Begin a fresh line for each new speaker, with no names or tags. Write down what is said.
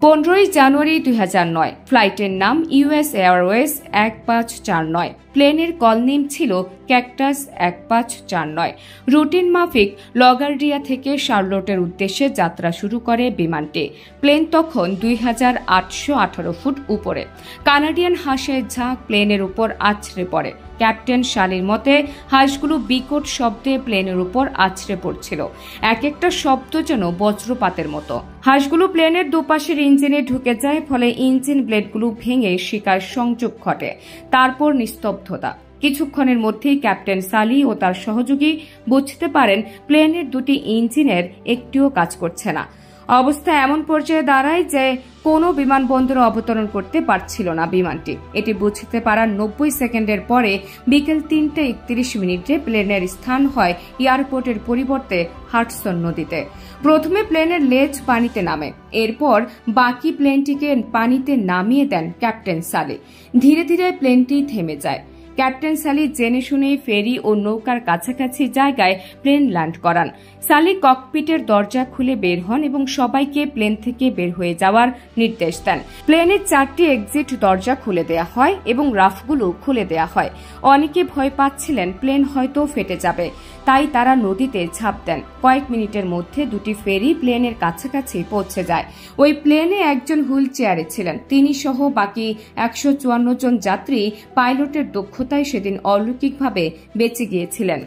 15 জানুয়ারি 2009 ফ্লাইটের নাম US Airways 1549। প্লেনের কল নেম ছিল ক্যাকটাস 1549। রুটিন মাফিক লগারডিয়া থেকে শার্লটের উদ্দেশ্যে যাত্রা শুরু করে বিমানটি। প্লেন তখন 2818 ফুট উপরে। কানাডিয়ান হাঁসের ঝাঁক প্লেনের উপর আছড়ে পড়ে। ক্যাপ্টেন শালির মতে হাঁসগুলো বিকট শব্দে প্লেনের উপর আছড়ে পড়ছিল। এক একটা শব্দ যেন বজ্রপাতের মতো। হাঁসগুলো প্লেনের দুপাশের ইঞ্জিনে ঢুকে যায়, ফলে ইঞ্জিন ব্লেডগুলো ভেঙে শিকার সংযোগ ঘটে। তারপর নিস্তব্ধতা। কিছুক্ষণের মধ্যেই ক্যাপ্টেন সালি ও তার সহযোগী বুঝতে পারেন প্লেনের দুটি ইঞ্জিনের একটিও কাজ করছে না। অবস্থা এমন পর্যায়ে দাঁড়ায় যে কোনো বিমানবন্দরে অবতরণ করতে পারছিল না বিমানটি। এটি বুঝতে পারার 90 সেকেন্ডের পরে বিকেল 3:31 প্লেনের স্থান হয় এয়ারপোর্টের পরিবর্তে হাডসন নদীতে। প্রথমে প্লেনের লেজ পানিতে নামে, এরপর বাকি প্লেনটিকে পানিতে নামিয়ে দেন ক্যাপ্টেন সালি। ধীরে ধীরে প্লেনটি থেমে যায়। ক্যাপ্টেন সালি জেনে শুনে ফেরি ও নৌকার কাছাকাছি জায়গায় প্লেন ল্যান্ড করান। সালি ককপিটের দরজা খুলে বের হন এবং সবাইকে প্লেন থেকে বের হয়ে যাওয়ার নির্দেশ দেন। প্লেনের 4টি এক্সিট দরজা খুলে দেয়া হয় এবং রাফগুলো খুলে দেয়া হয়। অনেকে ভয় পাচ্ছিলেন প্লেন হয়তো ফেটে যাবে, তাই তারা নদীতে ঝাঁপ দেন। কয়েক মিনিটের মধ্যে দুটি ফেরি প্লেনের কাছাকাছি পৌঁছে যায়। ওই প্লেনে একজন হুইল চেয়ারে ছিলেন। তিনি সহ বাকি 154 জন যাত্রী পাইলটের দক্ষতায় সেদিন অলৌকিকভাবে বেঁচে গিয়েছিলেন।